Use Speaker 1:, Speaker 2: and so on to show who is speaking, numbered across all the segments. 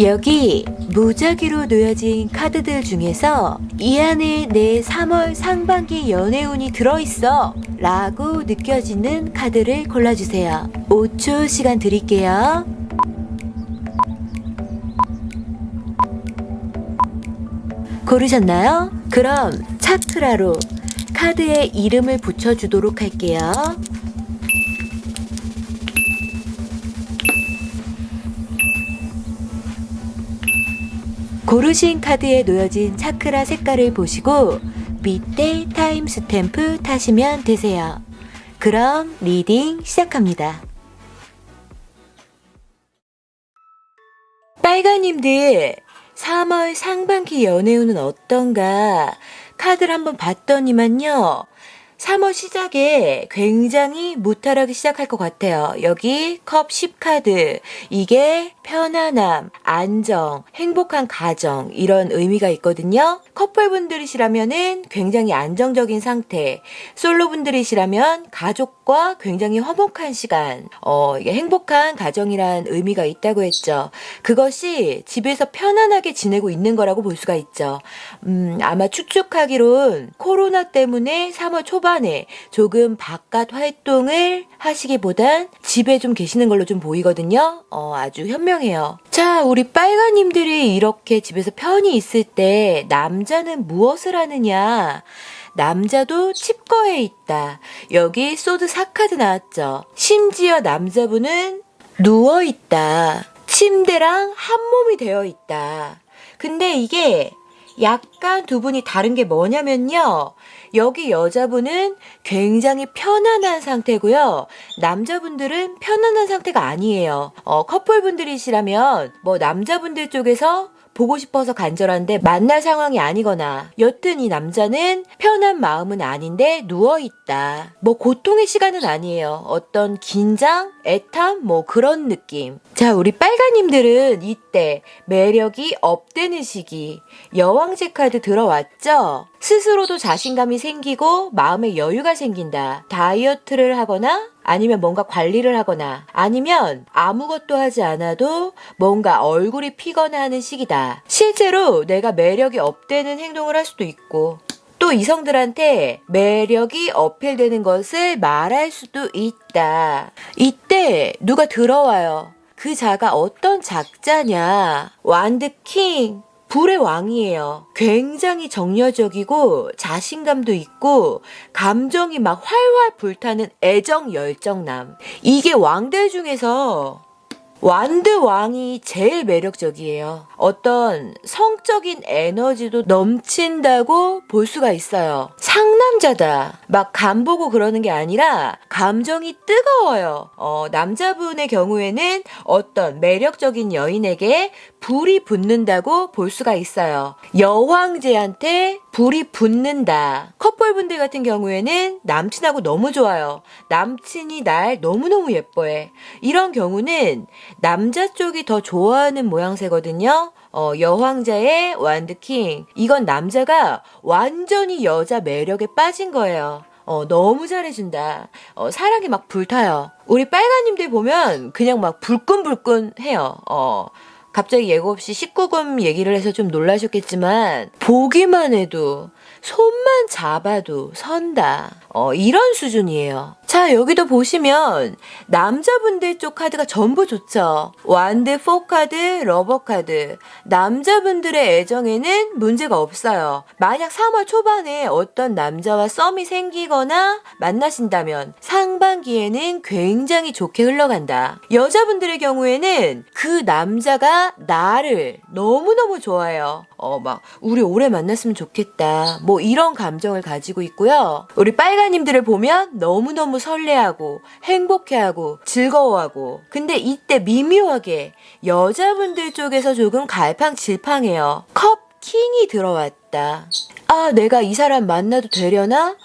Speaker 1: 여기 무작위로 놓여진 카드들 중에서 이 안에 내 3월 상반기 연애운이 들어있어 라고 느껴지는 카드를 골라주세요. 5초 시간 드릴게요. 고르셨나요? 그럼 차크라로 카드에 이름을 붙여주도록 할게요. 고르신 카드에 놓여진 차크라 색깔을 보시고 밑에 타임 스탬프 타시면 되세요. 그럼 리딩 시작합니다. 빨간님들 3월 상반기 연애운은 어떤가 카드를 한번 봤더니만요. 3월 시작에 굉장히 무탈하기 시작할 것 같아요. 여기 컵 10카드. 이게 편안함, 안정, 행복한 가정 이런 의미가 있거든요. 커플분들이시라면은 굉장히 안정적인 상태, 솔로분들이시라면 가족과 굉장히 화목한 시간, 이게 행복한 가정이란 의미가 있다고 했죠. 그것이 집에서 편안하게 지내고 있는 거라고 볼 수가 있죠. 아마 추측하기론 코로나 때문에 3월 초반에 조금 바깥 활동을 하시기보단 집에 좀 계시는 걸로 좀 보이거든요. 아주 현명해요. 자, 우리 빨간님들이 이렇게 집에서 편히 있을 때 남자는 무엇을 하느냐? 남자도 칩거해 있다. 여기 소드 4카드 나왔죠. 심지어 남자분은 누워 있다. 침대랑 한 몸이 되어 있다. 근데 이게 약간 두 분이 다른 게 뭐냐면요. 여기 여자분은 굉장히 편안한 상태고요. 남자분들은 편안한 상태가 아니에요. 커플분들이시라면 뭐 남자분들 쪽에서 보고 싶어서 간절한데 만날 상황이 아니거나 여튼 이 남자는 편한 마음은 아닌데 누워있다. 뭐 고통의 시간은 아니에요. 어떤 긴장, 애탐 뭐 그런 느낌. 자, 우리 빨간님들은 이때 매력이 업되는 시기. 여왕제 카드 들어왔죠? 스스로도 자신감이 생기고 마음에 여유가 생긴다. 다이어트를 하거나 아니면 뭔가 관리를 하거나 아니면 아무것도 하지 않아도 뭔가 얼굴이 피거나 하는 시기다. 실제로 내가 매력이 업되는 행동을 할 수도 있고 또 이성들한테 매력이 어필되는 것을 말할 수도 있다. 이때 누가 들어와요. 그 자가 어떤 작자냐. 완드 킹. 불의 왕이에요. 굉장히 정열적이고 자신감도 있고 감정이 막 활활 불타는 애정 열정남. 이게 왕들 중에서 완드 왕이 제일 매력적이에요. 어떤 성적인 에너지도 넘친다고 볼 수가 있어요. 상남자다. 막 간보고 그러는 게 아니라 감정이 뜨거워요. 남자분의 경우에는 어떤 매력적인 여인에게 불이 붙는다고 볼 수가 있어요. 여왕제한테 불이 붙는다. 커플분들 같은 경우에는 남친하고 너무 좋아요. 남친이 날 너무너무 예뻐해. 이런 경우는 남자 쪽이 더 좋아하는 모양새거든요. 여왕자의 완드킹. 이건 남자가 완전히 여자 매력에 빠진 거예요. 너무 잘해준다. 사랑이 막 불타요. 우리 빨간님들 보면 그냥 막 불끈불끈 해요. 갑자기 예고 없이 19금 얘기를 해서 좀 놀라셨겠지만 보기만 해도 손만 잡아도 선다. 이런 수준이에요. 자, 여기도 보시면 남자분들 쪽 카드가 전부 좋죠. 완드 4카드, 러버 카드. 남자분들의 애정에는 문제가 없어요. 만약 3월 초반에 어떤 남자와 썸이 생기거나 만나신다면 상반기에는 굉장히 좋게 흘러간다. 여자분들의 경우에는 그 남자가 나를 너무너무 좋아해요. 막 우리 오래 만났으면 좋겠다. 뭐 이런 감정을 가지고 있고요. 우리 빨간님들을 보면 너무너무 설레하고 행복해하고 즐거워하고 근데 이때 미묘하게 여자분들 쪽에서 조금 갈팡질팡해요. 컵 킹이 들어왔다. 아, 내가 이 사람 만나도 되려나?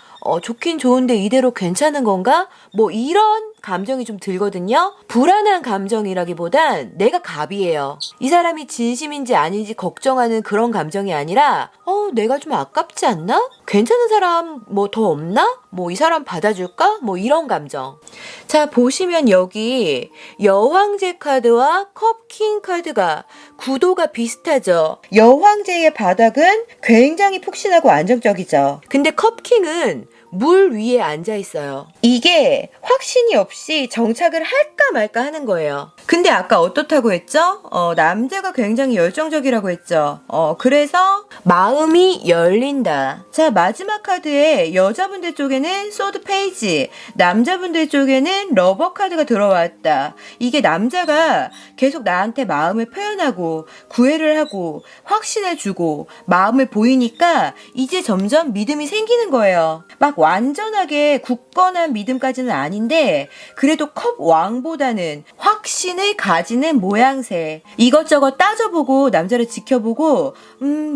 Speaker 1: 좋긴 좋은데 이대로 괜찮은 건가? 뭐 이런 감정이 좀 들거든요. 불안한 감정이라기보단 내가 갑이에요. 이 사람이 진심인지 아닌지 걱정하는 그런 감정이 아니라 내가 좀 아깝지 않나? 괜찮은 사람 뭐 더 없나? 뭐 이 사람 받아줄까? 뭐 이런 감정. 자, 보시면 여기 여황제 카드와 컵킹 카드가 구도가 비슷하죠. 여황제의 바닥은 굉장히 푹신하고 안정적이죠. 근데 컵킹은 물 위에 앉아 있어요. 이게 확신이 없이 정착을 할까 말까 하는 거예요. 근데 아까 어떻다고 했죠? 남자가 굉장히 열정적이라고 했죠. 그래서 마음이 열린다. 자, 마지막 카드에 여자분들 쪽에는 소드 페이지, 남자분들 쪽에는 러버 카드가 들어왔다. 이게 남자가 계속 나한테 마음을 표현하고 구애를 하고 확신을 주고 마음을 보이니까 이제 점점 믿음이 생기는 거예요. 막 완전하게 굳건한 믿음까지는 아닌데 그래도 컵 왕보다는 확신을 가지는 모양새. 이것저것 따져보고 남자를 지켜보고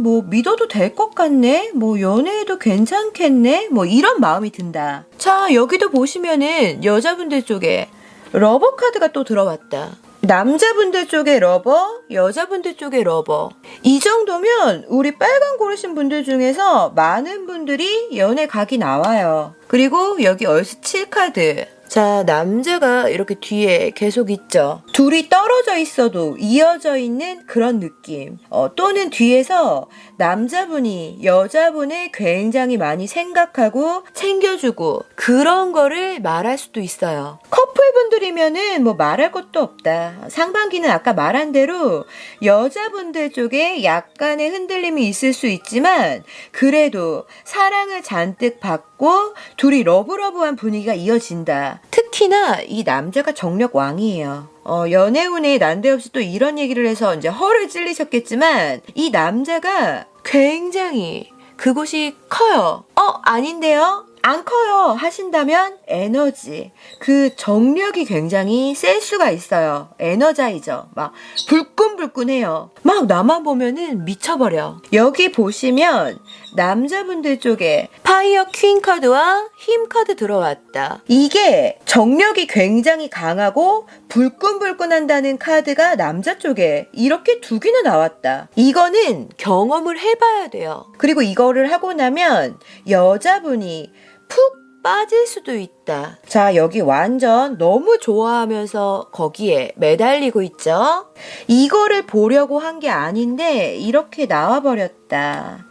Speaker 1: 뭐 믿어도 될 것 같네? 뭐 연애해도 괜찮겠네? 뭐 이런 마음이 든다. 자, 여기도 보시면은 여자분들 쪽에 러버 카드가 또 들어왔다. 남자분들 쪽에 러버, 여자분들 쪽에 러버. 이 정도면 우리 빨간 고르신 분들 중에서 많은 분들이 연애 각이 나와요. 그리고 여기 얼스 7카드. 자, 남자가 이렇게 뒤에 계속 있죠. 둘이 떨어져 있어도 이어져 있는 그런 느낌. 또는 뒤에서 남자분이 여자분을 굉장히 많이 생각하고 챙겨주고 그런 거를 말할 수도 있어요. 커플분들이면은 뭐 말할 것도 없다. 상반기는 아까 말한 대로 여자분들 쪽에 약간의 흔들림이 있을 수 있지만 그래도 사랑을 잔뜩 받고 둘이 러브러브한 분위기가 이어진다. 특히나 이 남자가 정력 왕이에요. 연애운에 난데없이 또 이런 얘기를 해서 이제 허를 찔리셨겠지만 이 남자가 굉장히 그곳이 커요. 아닌데요? 안 커요 하신다면 에너지, 그 정력이 굉장히 셀 수가 있어요. 에너자이저 막 불끈불끈해요. 막 나만 보면은 미쳐버려. 여기 보시면 남자분들 쪽에 파이어 퀸 카드와 힘 카드 들어왔다. 이게 정력이 굉장히 강하고 불끈불끈한다는 카드가 남자 쪽에 이렇게 두 개나 나왔다. 이거는 경험을 해봐야 돼요. 그리고 이거를 하고 나면 여자분이 푹 빠질 수도 있다. 자, 여기 완전 너무 좋아하면서 거기에 매달리고 있죠. 이거를 보려고 한 게 아닌데 이렇게 나와버렸다.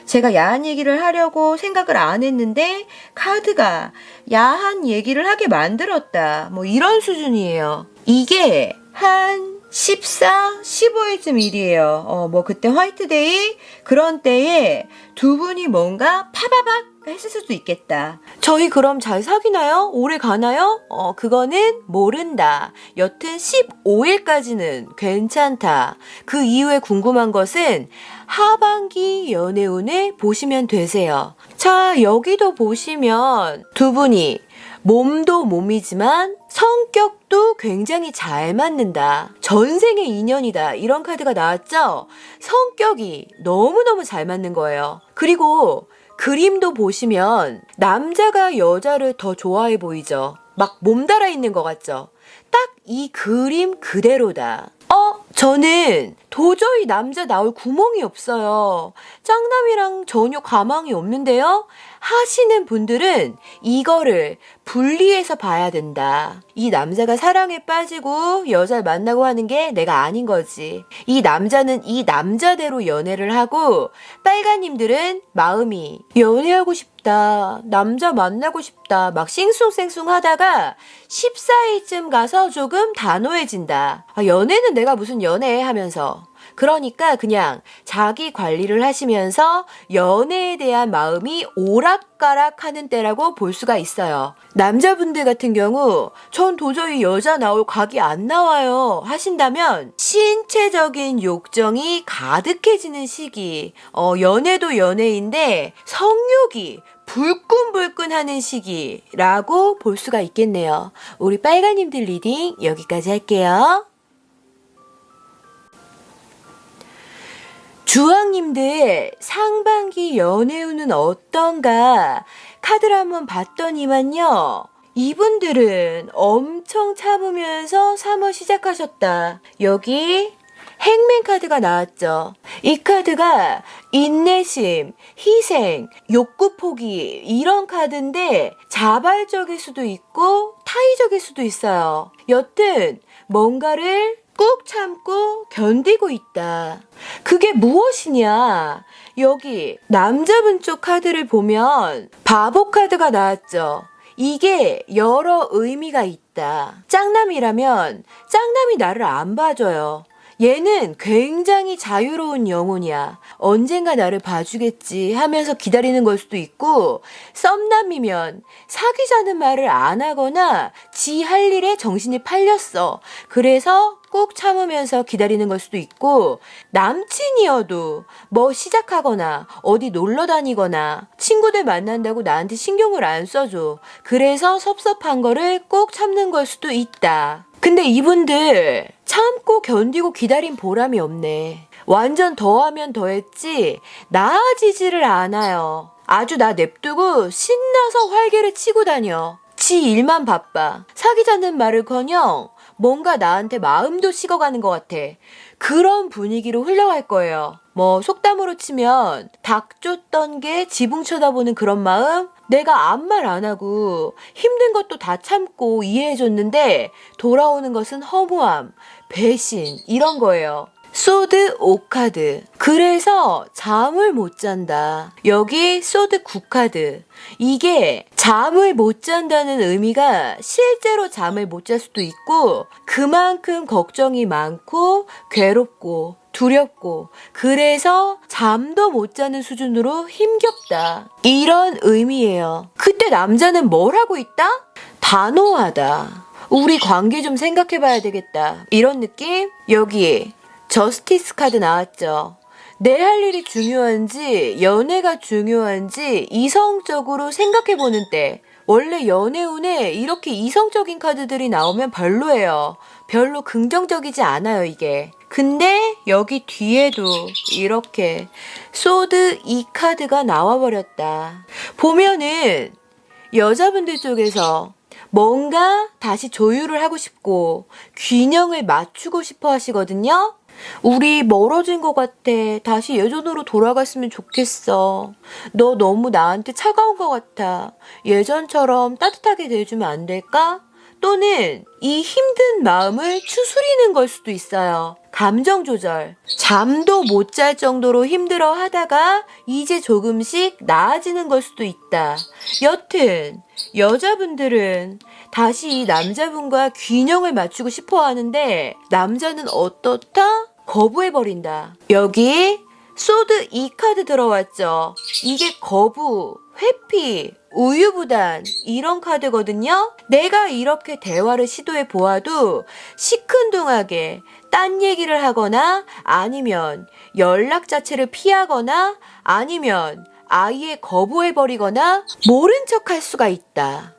Speaker 1: 제가 야한 얘기를 하려고 생각을 안 했는데 카드가 야한 얘기를 하게 만들었다. 뭐 이런 수준이에요. 이게 한 14, 15일쯤 일이에요. 뭐 그때 화이트데이 그런 때에 두 분이 뭔가 파바박 했을 수도 있겠다. 저희 그럼 잘 사귀나요? 오래 가나요? 그거는 모른다. 여튼 15일까지는 괜찮다. 그 이후에 궁금한 것은 하반기 연애운을 보시면 되세요. 자, 여기도 보시면 두 분이 몸도 몸이지만 성격도 굉장히 잘 맞는다. 전생의 인연이다. 이런 카드가 나왔죠? 성격이 너무너무 잘 맞는 거예요. 그리고 그림도 보시면 남자가 여자를 더 좋아해 보이죠? 막 몸달아 있는 것 같죠? 딱 이 그림 그대로다. 저는 도저히 남자 나올 구멍이 없어요. 짱남이랑 전혀 가망이 없는데요. 하시는 분들은 이거를 분리해서 봐야 된다. 이 남자가 사랑에 빠지고 여자를 만나고 하는 게 내가 아닌 거지. 이 남자는 이 남자대로 연애를 하고 빨간님들은 마음이 연애하고 싶다. 남자 만나고 싶다. 막 싱숭생숭 하다가 14일쯤 가서 조금 단호해진다. 연애는 내가 무슨 연애 하면서. 그러니까 그냥 자기 관리를 하시면서 연애에 대한 마음이 오락가락 하는 때라고 볼 수가 있어요. 남자분들 같은 경우 전 도저히 여자 나올 각이 안 나와요 하신다면 신체적인 욕정이 가득해지는 시기. 연애도 연애인데 성욕이 불끈불끈하는 시기라고 볼 수가 있겠네요. 우리 빨간님들 리딩 여기까지 할게요. 주황님들 상반기 연애운은 어떤가 카드를 한번 봤더니만요. 이분들은 엄청 참으면서 3월 시작하셨다. 여기 행맨 카드가 나왔죠. 이 카드가 인내심, 희생, 욕구 포기 이런 카드인데 자발적일 수도 있고 타의적일 수도 있어요. 여튼 뭔가를 꾹 참고 견디고 있다. 그게 무엇이냐? 여기 남자분 쪽 카드를 보면 바보 카드가 나왔죠. 이게 여러 의미가 있다. 짱남이라면 짱남이 나를 안 봐줘요. 얘는 굉장히 자유로운 영혼이야. 언젠가 나를 봐주겠지 하면서 기다리는 걸 수도 있고, 썸남이면 사귀자는 말을 안 하거나 지 할 일에 정신이 팔렸어. 그래서 꾹 참으면서 기다리는 걸 수도 있고, 남친이어도 뭐 시작하거나 어디 놀러 다니거나 친구들 만난다고 나한테 신경을 안 써줘. 그래서 섭섭한 거를 꾹 참는 걸 수도 있다. 근데 이분들 참고 견디고 기다린 보람이 없네. 완전 더하면 더했지 나아지지를 않아요. 아주 나 냅두고 신나서 활개를 치고 다녀. 지 일만 바빠. 사귀자는 말을커녕 뭔가 나한테 마음도 식어가는 것 같아. 그런 분위기로 흘러갈 거예요. 뭐 속담으로 치면 닭 쫓던 게 지붕 쳐다보는 그런 마음? 내가 아무 말 안 하고 힘든 것도 다 참고 이해해줬는데 돌아오는 것은 허무함, 배신 이런 거예요. 소드 5카드. 그래서 잠을 못 잔다. 여기 소드 9카드. 이게 잠을 못 잔다는 의미가 실제로 잠을 못 잘 수도 있고 그만큼 걱정이 많고 괴롭고 두렵고 그래서 잠도 못 자는 수준으로 힘겹다. 이런 의미예요. 그때 남자는 뭘 하고 있다? 단호하다. 우리 관계 좀 생각해 봐야 되겠다. 이런 느낌? 여기 저스티스 카드 나왔죠. 내 할 일이 중요한지 연애가 중요한지 이성적으로 생각해보는 때 원래 연애운에 이렇게 이성적인 카드들이 나오면 별로예요. 별로 긍정적이지 않아요 이게. 근데 여기 뒤에도 이렇게 소드 2카드가 나와버렸다. 보면은 여자분들 쪽에서 뭔가 다시 조율을 하고 싶고 균형을 맞추고 싶어 하시거든요. 우리 멀어진 것 같아. 다시 예전으로 돌아갔으면 좋겠어. 너 너무 나한테 차가운 것 같아. 예전처럼 따뜻하게 대해주면 안 될까? 또는 이 힘든 마음을 추스리는 걸 수도 있어요. 감정 조절. 잠도 못 잘 정도로 힘들어 하다가 이제 조금씩 나아지는 걸 수도 있다. 여튼 여자분들은 다시 이 남자분과 균형을 맞추고 싶어 하는데 남자는 어떻다? 거부해버린다. 여기 소드 2카드 들어왔죠. 이게 거부, 회피, 우유부단 이런 카드거든요. 내가 이렇게 대화를 시도해 보아도 시큰둥하게 딴 얘기를 하거나 아니면 연락 자체를 피하거나 아니면 아예 거부해버리거나 모른 척 할 수가 있다.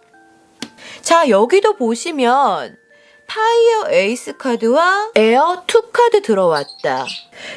Speaker 1: 자, 여기도 보시면 파이어 에이스 카드와 에어 2 카드 들어왔다.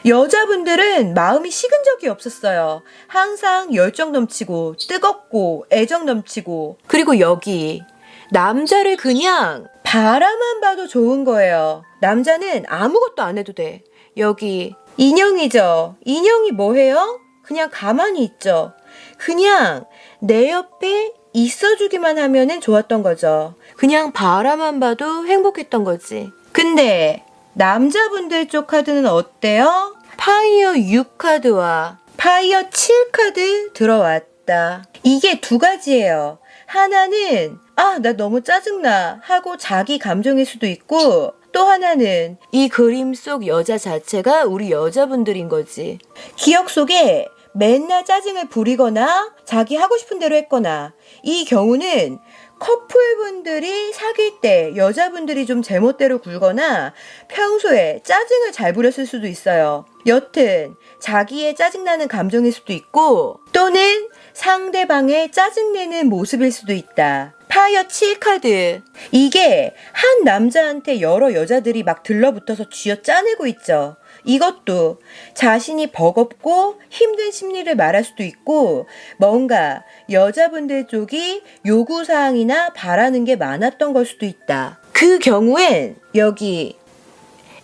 Speaker 1: 여자분들은 마음이 식은 적이 없었어요. 항상 열정 넘치고 뜨겁고 애정 넘치고 그리고 여기 남자를 그냥 바라만 봐도 좋은 거예요. 남자는 아무것도 안 해도 돼. 여기 인형이죠. 인형이 뭐 해요? 그냥 가만히 있죠. 그냥 내 옆에 있어주기만 하면은 좋았던 거죠. 그냥 바라만 봐도 행복했던 거지. 근데 남자분들 쪽 카드는 어때요? 파이어 6 카드와 파이어 7 카드 들어왔다. 이게 두 가지예요. 하나는 나 너무 짜증나 하고 자기 감정일 수도 있고 또 하나는 이 그림 속 여자 자체가 우리 여자분들인 거지. 기억 속에 맨날 짜증을 부리거나 자기 하고 싶은 대로 했거나 이 경우는 커플분들이 사귈 때 여자분들이 좀 제멋대로 굴거나 평소에 짜증을 잘 부렸을 수도 있어요. 여튼 자기의 짜증나는 감정일 수도 있고 또는 상대방의 짜증내는 모습일 수도 있다. 파이어 7 카드. 이게 한 남자한테 여러 여자들이 막 들러붙어서 쥐어 짜내고 있죠. 이것도 자신이 버겁고 힘든 심리를 말할 수도 있고 뭔가 여자분들 쪽이 요구사항이나 바라는 게 많았던 걸 수도 있다. 그 경우엔 여기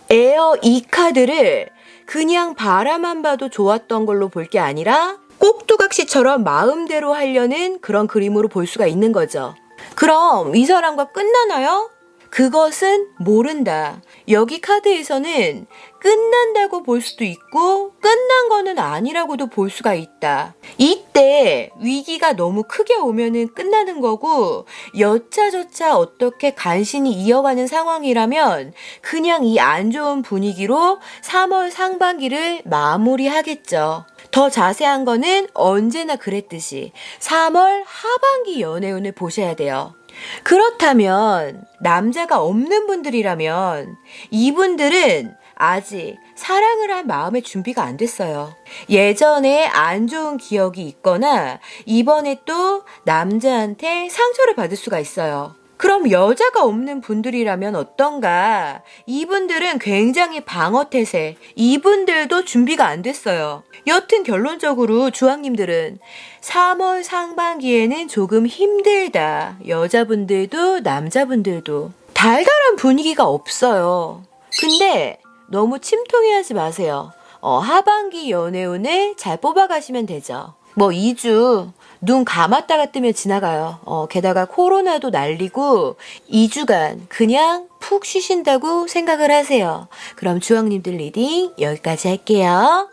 Speaker 1: 에어 이 카드를 그냥 바라만 봐도 좋았던 걸로 볼 게 아니라 꼭두각시처럼 마음대로 하려는 그런 그림으로 볼 수가 있는 거죠. 그럼 이 사람과 끝나나요? 그것은 모른다. 여기 카드에서는 끝난다고 볼 수도 있고 끝난 거는 아니라고도 볼 수가 있다. 이때 위기가 너무 크게 오면은 끝나는 거고 여차저차 어떻게 간신히 이어가는 상황이라면 그냥 이 안 좋은 분위기로 3월 상반기를 마무리하겠죠. 더 자세한 거는 언제나 그랬듯이 3월 하반기 연애운을 보셔야 돼요. 그렇다면 남자가 없는 분들이라면 이분들은 아직 사랑을 할 마음의 준비가 안 됐어요. 예전에 안 좋은 기억이 있거나 이번에 또 남자한테 상처를 받을 수가 있어요. 그럼 여자가 없는 분들이라면 어떤가? 이분들은 굉장히 방어태세. 이분들도 준비가 안 됐어요. 여튼 결론적으로 주황님들은 3월 상반기에는 조금 힘들다. 여자분들도 남자분들도. 달달한 분위기가 없어요. 근데 너무 침통해하지 마세요. 하반기 연애운을 잘 뽑아가시면 되죠. 뭐 2주 눈 감았다가 뜨면 지나가요. 게다가 코로나도 날리고 2주간 그냥 푹 쉬신다고 생각을 하세요. 그럼 주황님들 리딩 여기까지 할게요.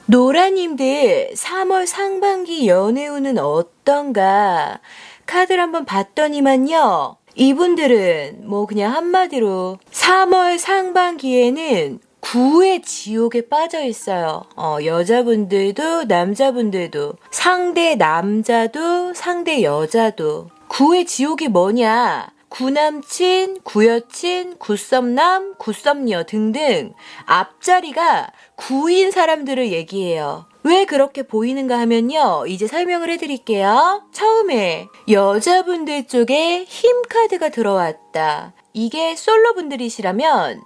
Speaker 1: 노라님들 3월 상반기 연애운은 어떤가? 카드를 한번 봤더니만요. 이분들은 뭐 그냥 한마디로 3월 상반기에는 구의 지옥에 빠져 있어요. 여자분들도 남자분들도 상대 남자도 상대 여자도 구의 지옥이 뭐냐? 구남친, 구여친, 구썸남, 구썸녀 등등 앞자리가 구인 사람들을 얘기해요. 왜 그렇게 보이는가 하면요. 이제 설명을 해드릴게요. 처음에 여자분들 쪽에 힘 카드가 들어왔다. 이게 솔로분들이시라면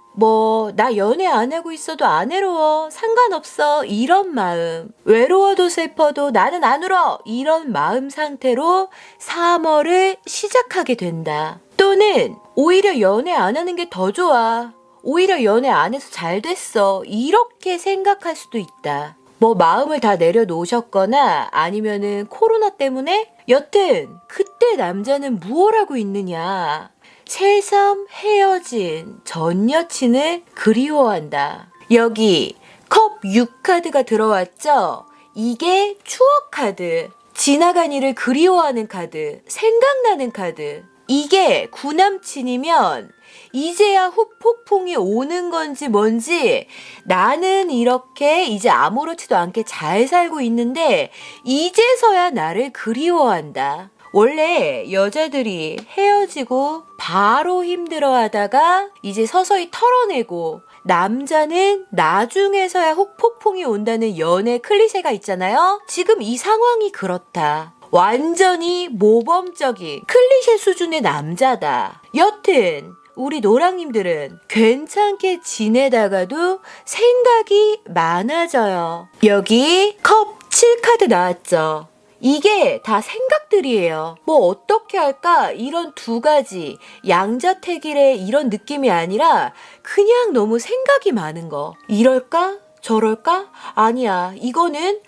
Speaker 1: 나 연애 안 하고 있어도 안 외로워. 상관없어. 이런 마음. 외로워도 슬퍼도 나는 안 울어. 이런 마음 상태로 3월을 시작하게 된다. 또는 오히려 연애 안 하는 게 더 좋아. 오히려 연애 안 해서 잘 됐어. 이렇게 생각할 수도 있다. 마음을 다 내려놓으셨거나 아니면은 코로나 때문에 여튼 그때 남자는 무엇 하고 있느냐. 새삼 헤어진 전 여친을 그리워한다. 여기 컵 6카드가 들어왔죠? 이게 추억 카드. 지나간 일을 그리워하는 카드. 생각나는 카드. 이게 구남친이면 이제야 후폭풍이 오는 건지 뭔지 나는 이렇게 이제 아무렇지도 않게 잘 살고 있는데 이제서야 나를 그리워한다. 원래 여자들이 헤어지고 바로 힘들어하다가 이제 서서히 털어내고 남자는 나중에서야 폭풍이 온다는 연애 클리셰가 있잖아요. 지금 이 상황이 그렇다. 완전히 모범적인 클리셰 수준의 남자다. 여튼 우리 노랑님들은 괜찮게 지내다가도 생각이 많아져요. 여기 컵 7카드 나왔죠. 이게 다 생각들이에요. 어떻게 할까? 이런 두 가지 양자택일의 이런 느낌이 아니라 그냥 너무 생각이 많은 거. 이럴까? 저럴까? 아니야. 이거는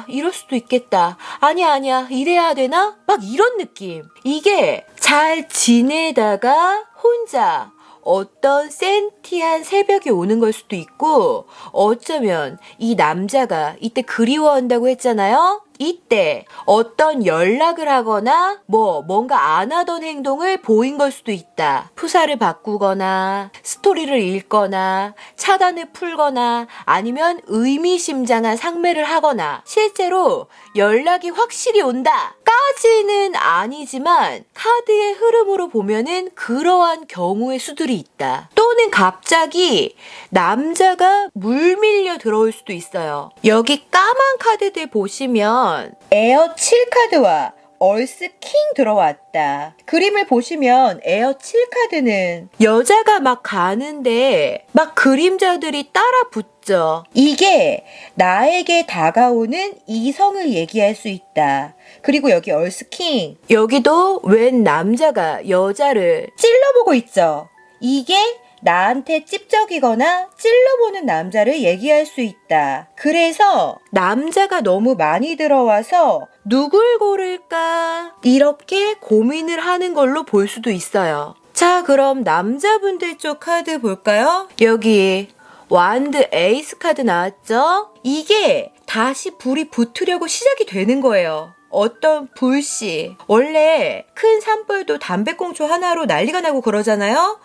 Speaker 1: 이럴 수도 있겠다. 아니야. 이래야 되나? 막 이런 느낌. 이게 잘 지내다가 혼자 어떤 센티한 새벽이 오는 걸 수도 있고 어쩌면 이 남자가 이때 그리워한다고 했잖아요. 이때 어떤 연락을 하거나 뭔가 안 하던 행동을 보인 걸 수도 있다. 푸사를 바꾸거나 스토리를 읽거나 차단을 풀거나 아니면 의미심장한 상매를 하거나 실제로 연락이 확실히 온다 까지는 아니지만 카드의 흐름으로 보면은 그러한 경우의 수들이 있다. 또는 갑자기 남자가 물밀려 들어올 수도 있어요. 여기 까만 카드들 보시면 에어 7카드와 얼스 킹 들어왔다. 그림을 보시면 에어 7카드는 여자가 막 가는데 막 그림자들이 따라 붙죠. 이게 나에게 다가오는 이성을 얘기할 수 있다. 그리고 여기 얼스 킹. 여기도 웬 남자가 여자를 찔러보고 있죠. 이게 나한테 찝적이거나 찔러보는 남자를 얘기할 수 있다. 그래서 남자가 너무 많이 들어와서 누굴 고를까? 이렇게 고민을 하는 걸로 볼 수도 있어요. 자, 그럼 남자분들 쪽 카드 볼까요? 여기 완드 에이스 카드 나왔죠? 이게 다시 불이 붙으려고 시작이 되는 거예요. 어떤 불씨. 원래 큰 산불도 담배꽁초 하나로 난리가 나고 그러잖아요?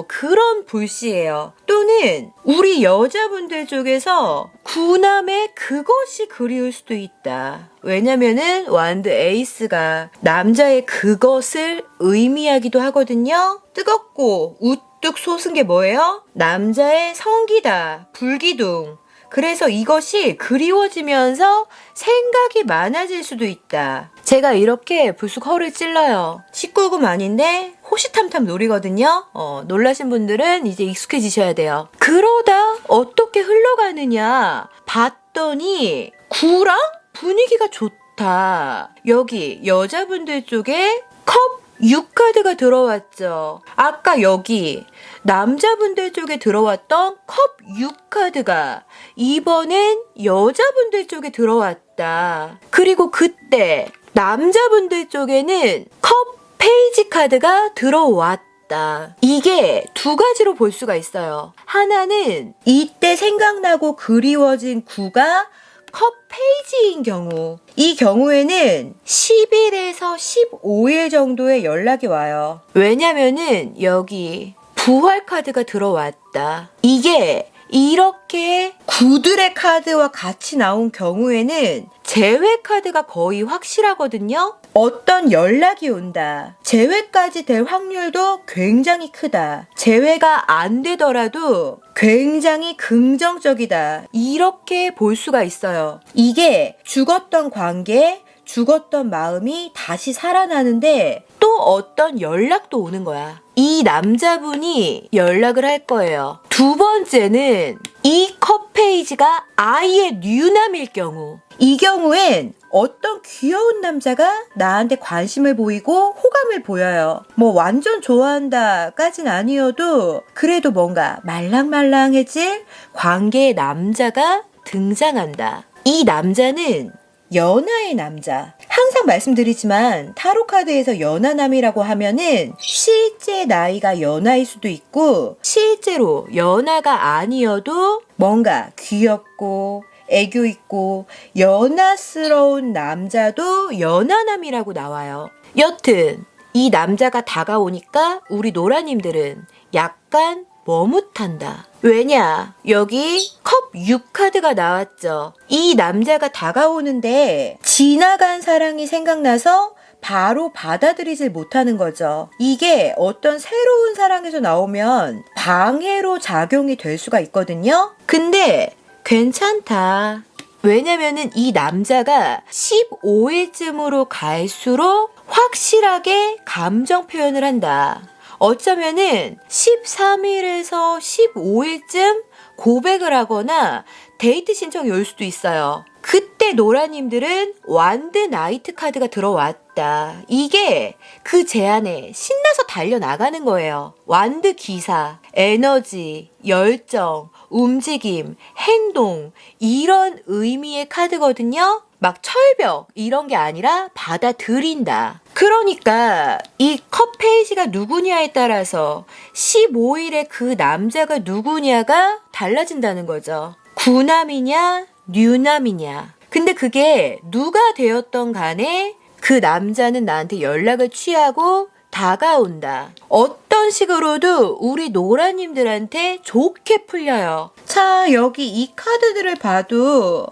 Speaker 1: 그런 불씨예요. 또는 우리 여자분들 쪽에서 구남의 그것이 그리울 수도 있다. 왜냐면은 완드 에이스가 남자의 그것을 의미하기도 하거든요. 뜨겁고 우뚝 솟은 게 뭐예요? 남자의 성기다. 불기둥. 그래서 이것이 그리워지면서 생각이 많아질 수도 있다. 제가 이렇게 불쑥 허를 찔러요. 19금 아닌데 호시탐탐 놀이거든요. 놀라신 분들은 이제 익숙해지셔야 돼요. 그러다 어떻게 흘러가느냐 봤더니 구랑 분위기가 좋다. 여기 여자분들 쪽에 컵 6카드가 들어왔죠. 아까 여기 남자분들 쪽에 들어왔던 컵 6카드가 이번엔 여자분들 쪽에 들어왔다. 그리고 그때 남자분들 쪽에는 컵 페이지 카드가 들어왔다. 이게 두 가지로 볼 수가 있어요. 하나는 이때 생각나고 그리워진 구가 컵 페이지인 경우. 이 경우에는 10일에서 15일 정도의 연락이 와요. 왜냐면은 여기 부활 카드가 들어왔다. 이게 이렇게 구들의 카드와 같이 나온 경우에는 재회 카드가 거의 확실하거든요. 어떤 연락이 온다. 재회까지 될 확률도 굉장히 크다. 재회가 안 되더라도 굉장히 긍정적이다. 이렇게 볼 수가 있어요. 이게 죽었던 관계, 죽었던 마음이 다시 살아나는데 또 어떤 연락도 오는 거야. 이 남자분이 연락을 할 거예요. 두 번째는 이 컵 페이지가 아예 뉴남일 경우. 이 경우엔 어떤 귀여운 남자가 나한테 관심을 보이고 호감을 보여요. 뭐 완전 좋아한다까진 아니어도 그래도 뭔가 말랑말랑해질 관계의 남자가 등장한다. 이 남자는 연하의 남자. 항상 말씀드리지만 타로카드에서 연하남이라고 하면은 실제 나이가 연하일 수도 있고 실제로 연하가 아니어도 뭔가 귀엽고 애교 있고 연하스러운 남자도 연하남이라고 나와요. 여튼 이 남자가 다가오니까 우리 노라님들은 약간 머뭇한다. 왜냐? 여기 컵 6카드가 나왔죠. 이 남자가 다가오는데 지나간 사랑이 생각나서 바로 받아들이질 못하는 거죠. 이게 어떤 새로운 사랑에서 나오면 방해로 작용이 될 수가 있거든요. 근데 괜찮다. 왜냐면은 이 남자가 15일쯤으로 갈수록 확실하게 감정 표현을 한다. 어쩌면은 13일에서 15일쯤 고백을 하거나 데이트 신청이 올 수도 있어요. 그때 노라님들은 완드 나이트 카드가 들어왔다. 이게 그 제안에 신나서 달려나가는 거예요. 완드 기사, 에너지, 열정, 움직임, 행동 이런 의미의 카드거든요. 막 철벽 이런 게 아니라 받아들인다. 그러니까 이 컵 페이지가 누구냐에 따라서 15일에 그 남자가 누구냐가 달라진다는 거죠. 구남이냐 뉴남이냐. 근데 그게 누가 되었던 간에 그 남자는 나한테 연락을 취하고 다가온다. 어떤 식으로도 우리 노라님들한테 좋게 풀려요. 자, 여기 이 카드들을 봐도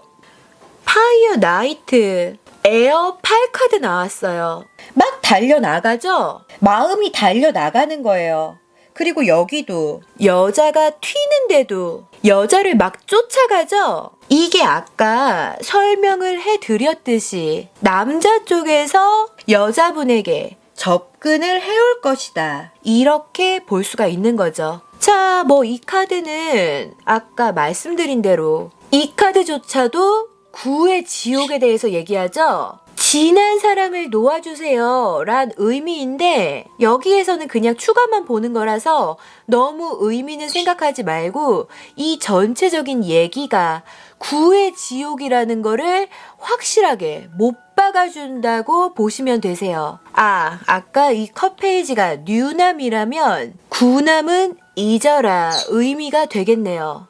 Speaker 1: 파이어 나이트, 에어 8카드 나왔어요. 막 달려나가죠? 마음이 달려나가는 거예요. 그리고 여기도 여자가 튀는데도 여자를 막 쫓아가죠? 이게 아까 설명을 해드렸듯이 남자 쪽에서 여자분에게 접근을 해올 것이다. 이렇게 볼 수가 있는 거죠. 자, 이 카드는 아까 말씀드린 대로 이 카드조차도 구의 지옥에 대해서 얘기하죠. 진한 사랑을 놓아주세요 란 의미인데 여기에서는 그냥 추가만 보는 거라서 너무 의미는 생각하지 말고 이 전체적인 얘기가 구의 지옥이라는 거를 확실하게 못 박아준다고 보시면 되세요. 아까 이 컵 페이지가 뉴남이라면 구남은 잊어라 의미가 되겠네요.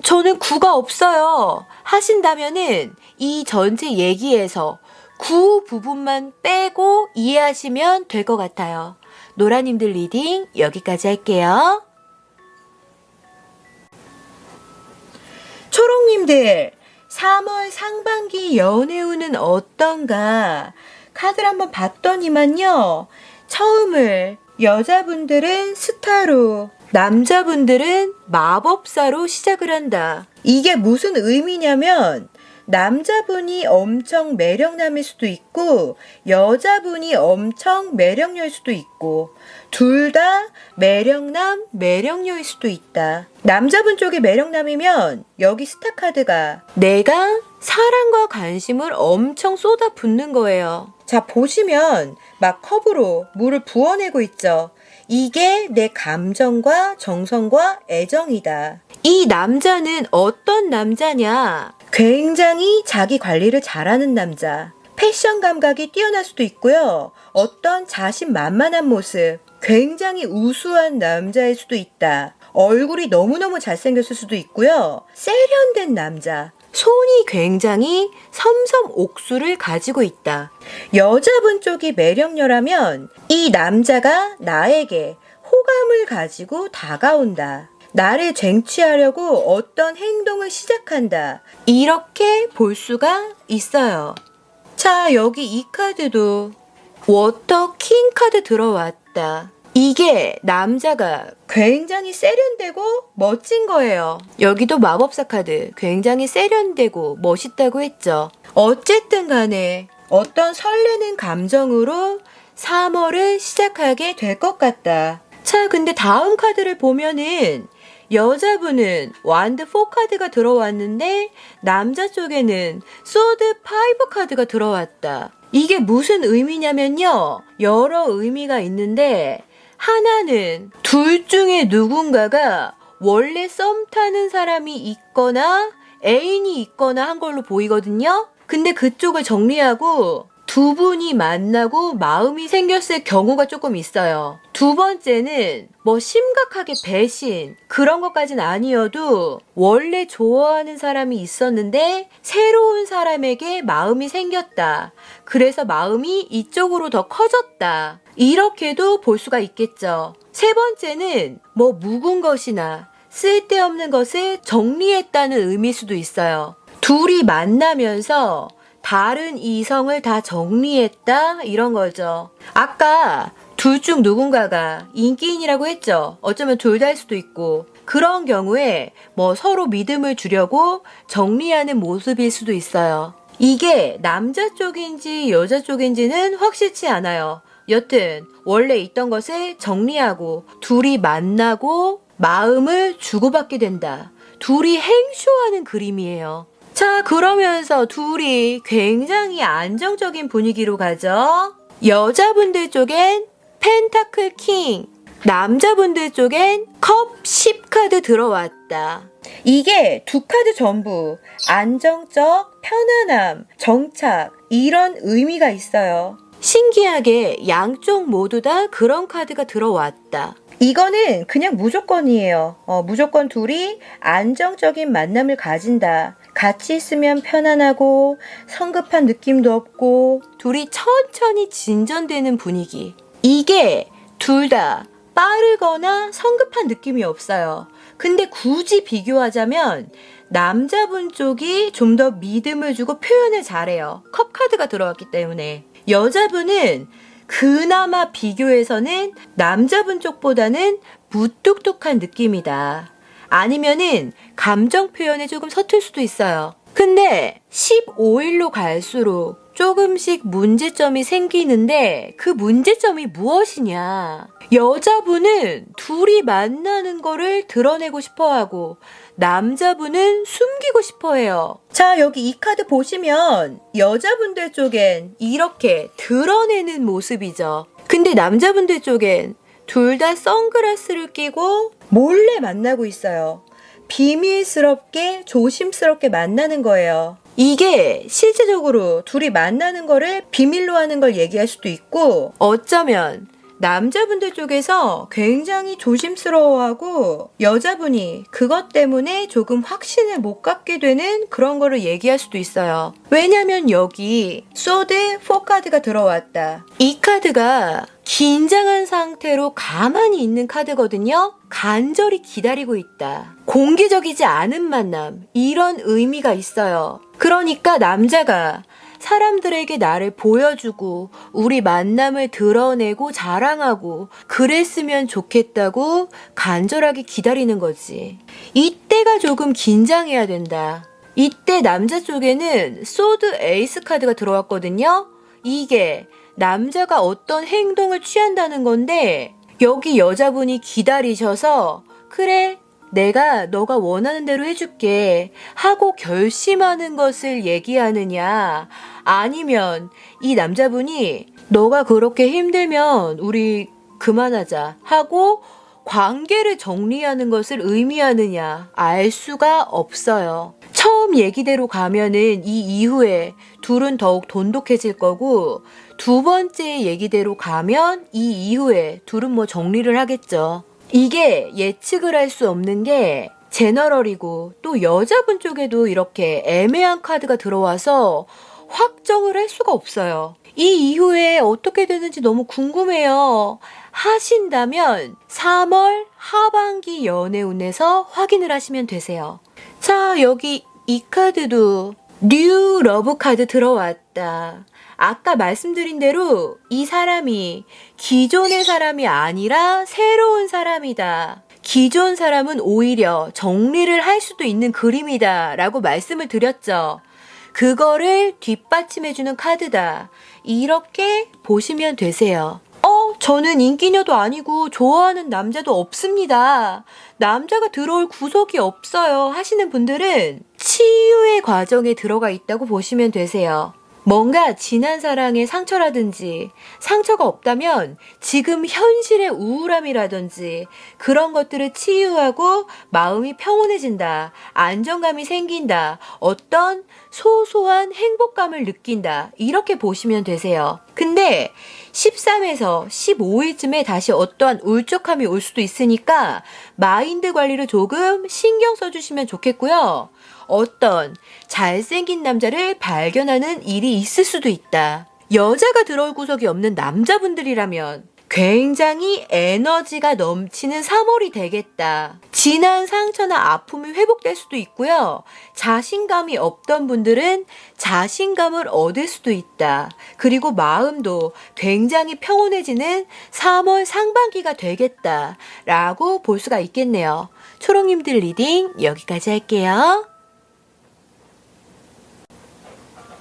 Speaker 1: 저는 구가 없어요 하신다면은 이 전체 얘기에서 구 부분만 빼고 이해하시면 될 것 같아요. 노라님들 리딩 여기까지 할게요. 초롱님들 3월 상반기 연애운은 어떤가 카드를 한번 봤더니만요. 처음을 여자분들은 스타로 남자분들은 마법사로 시작을 한다. 이게 무슨 의미냐면 남자분이 엄청 매력남일 수도 있고 여자분이 엄청 매력녀일 수도 있고 둘 다 매력남, 매력녀일 수도 있다. 남자분 쪽이 매력남이면 여기 스타 카드가 내가 사랑과 관심을 엄청 쏟아붓는 거예요. 자, 보시면 막 컵으로 물을 부어내고 있죠. 이게 내 감정과 정성과 애정이다. 이 남자는 어떤 남자냐? 굉장히 자기 관리를 잘하는 남자. 패션 감각이 뛰어날 수도 있고요. 어떤 자신만만한 모습. 굉장히 우수한 남자일 수도 있다. 얼굴이 너무너무 잘생겼을 수도 있고요. 세련된 남자. 손이 굉장히 섬섬옥수를 가지고 있다. 여자분 쪽이 매력녀라면 이 남자가 나에게 호감을 가지고 다가온다. 나를 쟁취하려고 어떤 행동을 시작한다. 이렇게 볼 수가 있어요. 자, 여기 이 카드도 워터 킹 카드 들어왔다. 이게 남자가 굉장히 세련되고 멋진 거예요. 여기도 마법사 카드 굉장히 세련되고 멋있다고 했죠. 어쨌든 간에 어떤 설레는 감정으로 3월을 시작하게 될 것 같다. 자, 근데 다음 카드를 보면은 여자분은 완드 4 카드가 들어왔는데 남자 쪽에는 소드 5 카드가 들어왔다. 이게 무슨 의미냐면요. 여러 의미가 있는데 하나는 둘 중에 누군가가 원래 썸 타는 사람이 있거나 애인이 있거나 한 걸로 보이거든요. 근데 그쪽을 정리하고 두 분이 만나고 마음이 생겼을 경우가 조금 있어요. 두 번째는 심각하게 배신 그런 것까지는 아니어도 원래 좋아하는 사람이 있었는데 새로운 사람에게 마음이 생겼다. 그래서 마음이 이쪽으로 더 커졌다. 이렇게도 볼 수가 있겠죠. 세 번째는 묵은 것이나 쓸데없는 것을 정리했다는 의미일 수도 있어요. 둘이 만나면서 다른 이성을 다 정리했다 이런 거죠. 아까 둘 중 누군가가 인기인이라고 했죠. 어쩌면 둘 다일 수도 있고 그런 경우에 서로 믿음을 주려고 정리하는 모습일 수도 있어요. 이게 남자 쪽인지 여자 쪽인지는 확실치 않아요. 여튼 원래 있던 것을 정리하고 둘이 만나고 마음을 주고받게 된다. 둘이 행쇼하는 그림이에요. 자, 그러면서 둘이 굉장히 안정적인 분위기로 가죠. 여자분들 쪽엔 펜타클 킹, 남자분들 쪽엔 컵 10카드 들어왔다. 이게 두 카드 전부 안정적, 편안함, 정착 이런 의미가 있어요. 신기하게 양쪽 모두 다 그런 카드가 들어왔다. 이거는 그냥 무조건이에요. 무조건 둘이 안정적인 만남을 가진다. 같이 있으면 편안하고 성급한 느낌도 없고 둘이 천천히 진전되는 분위기. 이게 둘 다 빠르거나 성급한 느낌이 없어요. 근데 굳이 비교하자면 남자분 쪽이 좀 더 믿음을 주고 표현을 잘해요. 컵 카드가 들어왔기 때문에. 여자분은 그나마 비교해서는 남자분 쪽보다는 무뚝뚝한 느낌이다. 아니면은 감정 표현에 조금 서툴 수도 있어요. 근데 15일로 갈수록 조금씩 문제점이 생기는데 그 문제점이 무엇이냐? 여자분은 둘이 만나는 거를 드러내고 싶어 하고 남자분은 숨기고 싶어 해요. 자, 여기 이 카드 보시면 여자분들 쪽엔 이렇게 드러내는 모습이죠. 근데 남자분들 쪽엔 둘 다 선글라스를 끼고 몰래 만나고 있어요. 비밀스럽게 조심스럽게 만나는 거예요. 이게 실제적으로 둘이 만나는 거를 비밀로 하는 걸 얘기할 수도 있고 어쩌면 남자분들 쪽에서 굉장히 조심스러워하고 여자분이 그것 때문에 조금 확신을 못 갖게 되는 그런 거를 얘기할 수도 있어요. 왜냐면 여기 소드 4카드가 들어왔다. 이 카드가 긴장한 상태로 가만히 있는 카드거든요. 간절히 기다리고 있다. 공개적이지 않은 만남, 이런 의미가 있어요. 그러니까 남자가 사람들에게 나를 보여주고 우리 만남을 드러내고 자랑하고 그랬으면 좋겠다고 간절하게 기다리는 거지. 이때가 조금 긴장해야 된다. 이때 남자 쪽에는 소드 에이스 카드가 들어왔거든요. 이게 남자가 어떤 행동을 취한다는 건데 여기 여자분이 기다리셔서 그래 내가 너가 원하는 대로 해줄게 하고 결심하는 것을 얘기하느냐 아니면 이 남자분이 너가 그렇게 힘들면 우리 그만하자 하고 관계를 정리하는 것을 의미하느냐 알 수가 없어요. 처음 얘기대로 가면은 이 이후에 둘은 더욱 돈독해질 거고 두 번째 얘기대로 가면 이 이후에 둘은 뭐 정리를 하겠죠. 이게 예측을 할 수 없는 게 제너럴이고 또 여자분 쪽에도 이렇게 애매한 카드가 들어와서 확정을 할 수가 없어요. 이 이후에 어떻게 되는지 너무 궁금해요. 하신다면 3월 하반기 연애운에서 확인을 하시면 되세요. 자, 여기 이 카드도 뉴 러브 카드 들어왔다. 아까 말씀드린 대로 이 사람이 기존의 사람이 아니라 새로운 사람이다. 기존 사람은 오히려 정리를 할 수도 있는 그림이다 라고 말씀을 드렸죠. 그거를 뒷받침해주는 카드다. 이렇게 보시면 되세요. 저는 인기녀도 아니고 좋아하는 남자도 없습니다. 남자가 들어올 구석이 없어요 하시는 분들은 치유의 과정에 들어가 있다고 보시면 되세요. 뭔가 지난 사랑의 상처라든지 상처가 없다면 지금 현실의 우울함이라든지 그런 것들을 치유하고 마음이 평온해진다. 안정감이 생긴다. 어떤 소소한 행복감을 느낀다. 이렇게 보시면 되세요. 근데 13에서 15일쯤에 다시 어떠한 울적함이 올 수도 있으니까 마인드 관리를 조금 신경 써주시면 좋겠고요. 어떤 잘생긴 남자를 발견하는 일이 있을 수도 있다. 여자가 들어올 구석이 없는 남자분들이라면 굉장히 에너지가 넘치는 3월이 되겠다. 지난 상처나 아픔이 회복될 수도 있고요. 자신감이 없던 분들은 자신감을 얻을 수도 있다. 그리고 마음도 굉장히 평온해지는 3월 상반기가 되겠다. 라고 볼 수가 있겠네요. 초롱님들 리딩 여기까지 할게요.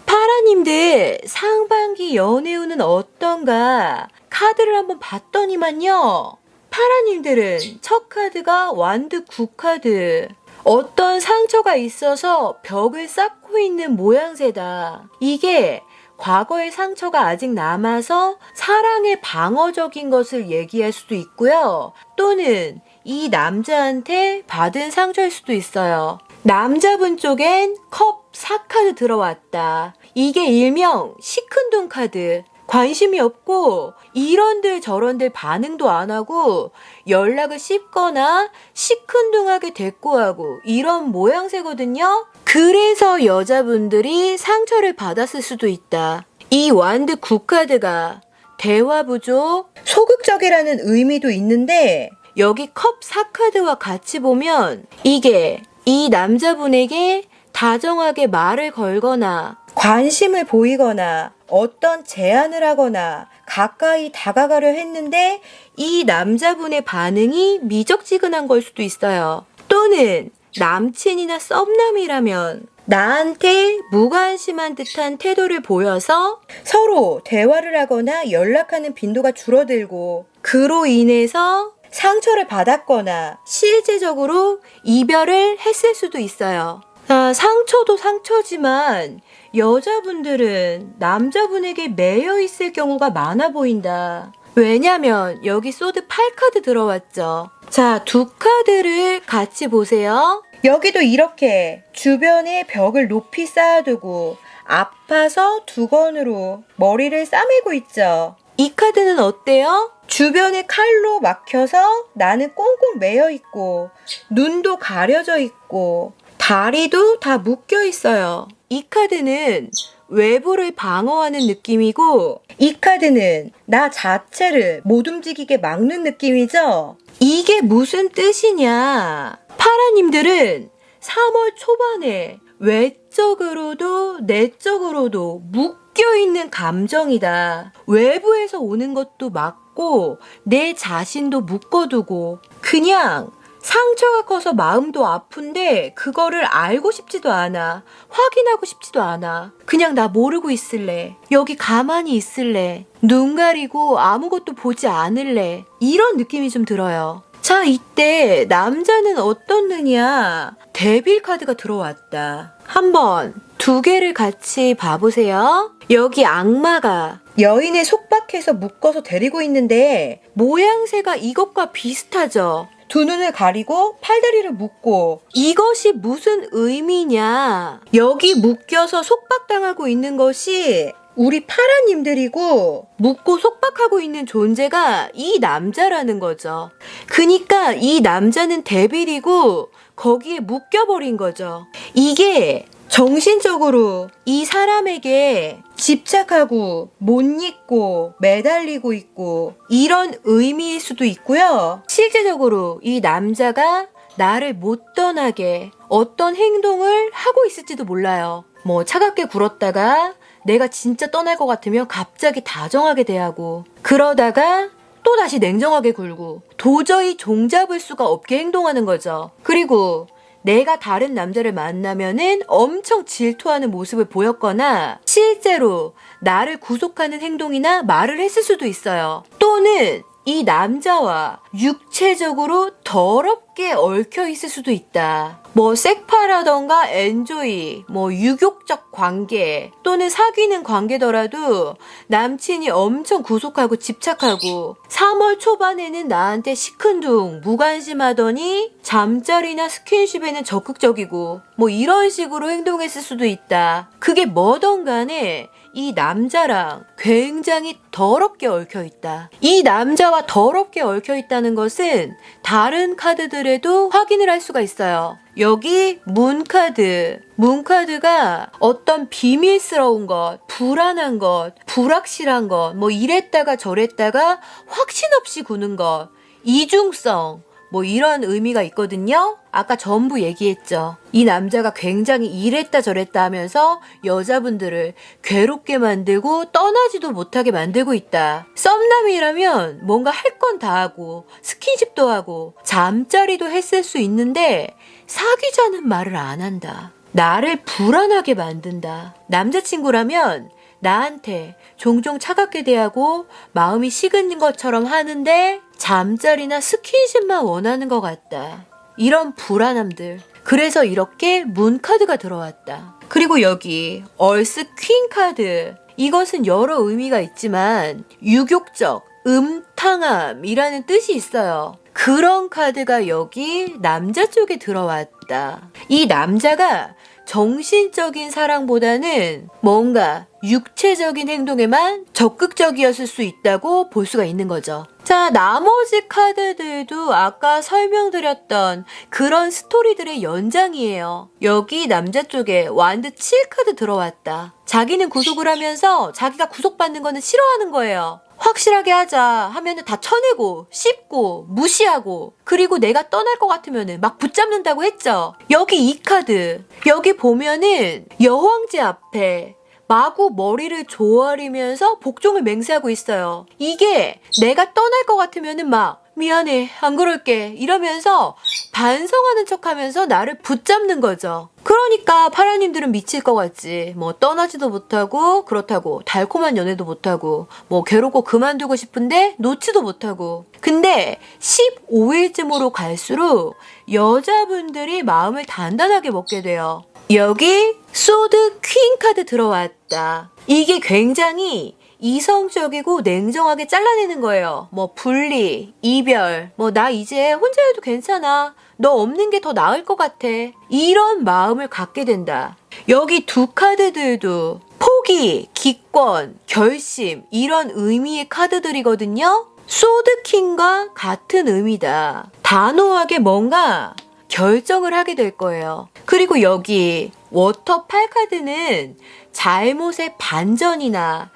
Speaker 1: 파라님들 상반기 연애운은 어떤가 카드를 한번 봤더니만요. 파라님들은 첫 카드가 완드 9카드. 어떤 상처가 있어서 벽을 쌓고 있는 모양새다. 이게 과거의 상처가 아직 남아서 사랑의 방어적인 것을 얘기할 수도 있고요. 또는 이 남자한테 받은 상처일 수도 있어요. 남자분 쪽엔 컵 4카드 들어왔다. 이게 일명 시큰둥 카드. 관심이 없고 이런들 저런들 반응도 안 하고 연락을 씹거나 시큰둥하게 대꾸하고 이런 모양새거든요. 그래서 여자분들이 상처를 받았을 수도 있다. 이 완드 9카드가 대화 부족, 소극적이라는 의미도 있는데 여기 컵 4카드와 같이 보면 이게 이 남자분에게 다정하게 말을 걸거나 관심을 보이거나 어떤 제안을 하거나 가까이 다가가려 했는데 이 남자분의 반응이 미적지근한 걸 수도 있어요. 또는 남친이나 썸남이라면 나한테 무관심한 듯한 태도를 보여서 서로 대화를 하거나 연락하는 빈도가 줄어들고 그로 인해서 상처를 받았거나 실제적으로 이별을 했을 수도 있어요. 상처도 상처지만 여자분들은 남자분에게 매여 있을 경우가 많아 보인다. 왜냐면 여기 소드 8카드 들어왔죠. 자, 두 카드를 같이 보세요. 여기도 이렇게 주변에 벽을 높이 쌓아두고 아파서 두건으로 머리를 싸매고 있죠. 이 카드는 어때요? 주변에 칼로 막혀서 나는 꽁꽁 매여 있고 눈도 가려져 있고 다리도 다 묶여 있어요. 이 카드는 외부를 방어하는 느낌이고 이 카드는 나 자체를 못 움직이게 막는 느낌이죠. 이게 무슨 뜻이냐? 파라님들은 3월 초반에 외적으로도 내적으로도 묶여있는 감정이다. 외부에서 오는 것도 맞고 내 자신도 묶어두고 그냥 상처가 커서 마음도 아픈데 그거를 알고 싶지도 않아. 확인하고 싶지도 않아. 그냥 나 모르고 있을래. 여기 가만히 있을래. 눈 가리고 아무것도 보지 않을래. 이런 느낌이 좀 들어요. 자, 이때 남자는 어떻느냐? 데빌 카드가 들어왔다. 한번 두 개를 같이 봐보세요. 여기 악마가 여인의 속박해서 묶어서 데리고 있는데 모양새가 이것과 비슷하죠? 두 눈을 가리고 팔다리를 묶고 이것이 무슨 의미냐? 여기 묶여서 속박당하고 있는 것이 우리 파라님들이고 묶고 속박하고 있는 존재가 이 남자라는 거죠. 그니까 이 남자는 데빌이고 거기에 묶여버린 거죠. 이게 정신적으로 이 사람에게 집착하고 못 잊고 매달리고 있고 이런 의미일 수도 있고요. 실제적으로 이 남자가 나를 못 떠나게 어떤 행동을 하고 있을지도 몰라요. 뭐 차갑게 굴었다가 내가 진짜 떠날 것 같으면 갑자기 다정하게 대하고 그러다가 또 다시 냉정하게 굴고 도저히 종잡을 수가 없게 행동하는 거죠. 그리고 내가 다른 남자를 만나면은 엄청 질투하는 모습을 보였거나 실제로 나를 구속하는 행동이나 말을 했을 수도 있어요. 또는 이 남자와 육체적으로 더럽게 얽혀 있을 수도 있다. 뭐 섹파라던가 엔조이, 뭐 유욕적 관계 또는 사귀는 관계더라도 남친이 엄청 구속하고 집착하고 3월 초반에는 나한테 시큰둥 무관심하더니 잠자리나 스킨십에는 적극적이고 뭐 이런 식으로 행동했을 수도 있다. 그게 뭐든 간에 이 남자랑 굉장히 더럽게 얽혀 있다. 이 남자와 더럽게 얽혀 있다는 것은 다른 카드들에도 확인을 할 수가 있어요. 여기 문카드. 문카드가 어떤 비밀스러운 것, 불안한 것, 불확실한 것, 뭐 이랬다가 저랬다가 확신 없이 구는 것, 이중성, 뭐 이런 의미가 있거든요. 아까 전부 얘기했죠. 이 남자가 굉장히 이랬다 저랬다 하면서 여자분들을 괴롭게 만들고 떠나지도 못하게 만들고 있다. 썸남이라면 뭔가 할 건 다 하고 스킨십도 하고 잠자리도 했을 수 있는데 사귀자는 말을 안 한다. 나를 불안하게 만든다. 남자친구라면 나한테 종종 차갑게 대하고 마음이 식은 것처럼 하는데 잠자리나 스킨십만 원하는 것 같다. 이런 불안함들. 그래서 이렇게 문카드가 들어왔다. 그리고 여기 얼스 퀸 카드. 이것은 여러 의미가 있지만 유욕적, 음탕함이라는 뜻이 있어요. 그런 카드가 여기 남자 쪽에 들어왔다. 이 남자가 정신적인 사랑보다는 뭔가 육체적인 행동에만 적극적이었을 수 있다고 볼 수가 있는 거죠. 자, 나머지 카드들도 아까 설명드렸던 그런 스토리들의 연장이에요. 여기 남자 쪽에 완드 7카드 들어왔다. 자기는 구속을 하면서 자기가 구속받는 거는 싫어하는 거예요. 확실하게 하자 하면은 다 쳐내고 씹고 무시하고 그리고 내가 떠날 것 같으면은 막 붙잡는다고 했죠. 여기 이 카드. 여기 보면은 여왕제 앞에 마구 머리를 조아리면서 복종을 맹세하고 있어요. 이게 내가 떠날 것 같으면은 막 미안해, 안 그럴게 이러면서 반성하는 척하면서 나를 붙잡는 거죠. 그러니까 파라님들은 미칠 것 같지. 뭐 떠나지도 못하고 그렇다고 달콤한 연애도 못하고 뭐 괴롭고 그만두고 싶은데 놓지도 못하고. 근데 15일쯤으로 갈수록 여자분들이 마음을 단단하게 먹게 돼요. 여기 소드 퀸 카드 들어왔다. 이게 굉장히 이성적이고 냉정하게 잘라내는 거예요. 뭐 분리, 이별, 뭐 나 이제 혼자 해도 괜찮아. 너 없는 게 더 나을 것 같아. 이런 마음을 갖게 된다. 여기 두 카드들도 포기, 기권, 결심 이런 의미의 카드들이거든요. 소드킹과 같은 의미다. 단호하게 뭔가 결정을 하게 될 거예요. 그리고 여기 워터 8카드는 잘못의 반전이나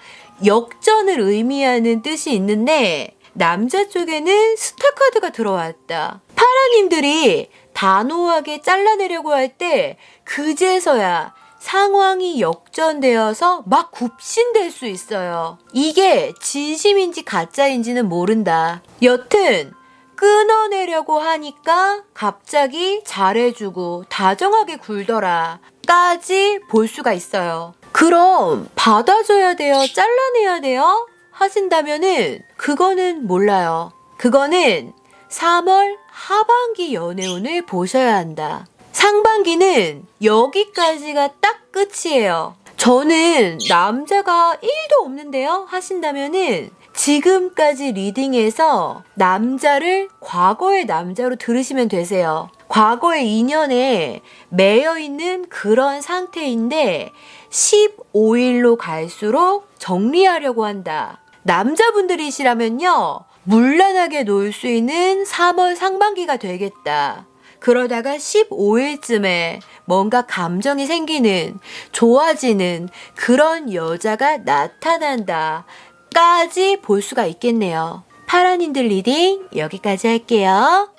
Speaker 1: 역전을 의미하는 뜻이 있는데 남자 쪽에는 스타 카드가 들어왔다. 파라님들이 단호하게 잘라내려고 할 때 그제서야 상황이 역전되어서 막 굽신될 수 있어요. 이게 진심인지 가짜인지는 모른다. 여튼 끊어내려고 하니까 갑자기 잘해주고 다정하게 굴더라 까지 볼 수가 있어요. 그럼 받아줘야 돼요? 잘라내야 돼요? 하신다면은 그거는 몰라요. 그거는 3월 하반기 연애운을 보셔야 한다. 상반기는 여기까지가 딱 끝이에요. 저는 남자가 1도 없는데요? 하신다면은 지금까지 리딩에서 남자를 과거의 남자로 들으시면 되세요. 과거의 인연에 매여 있는 그런 상태인데 15일로 갈수록 정리하려고 한다. 남자분들이시라면요, 문란하게 놀 수 있는 3월 상반기가 되겠다. 그러다가 15일쯤에 뭔가 감정이 생기는, 좋아지는 그런 여자가 나타난다 까지 볼 수가 있겠네요. 파라님들 리딩 여기까지 할게요.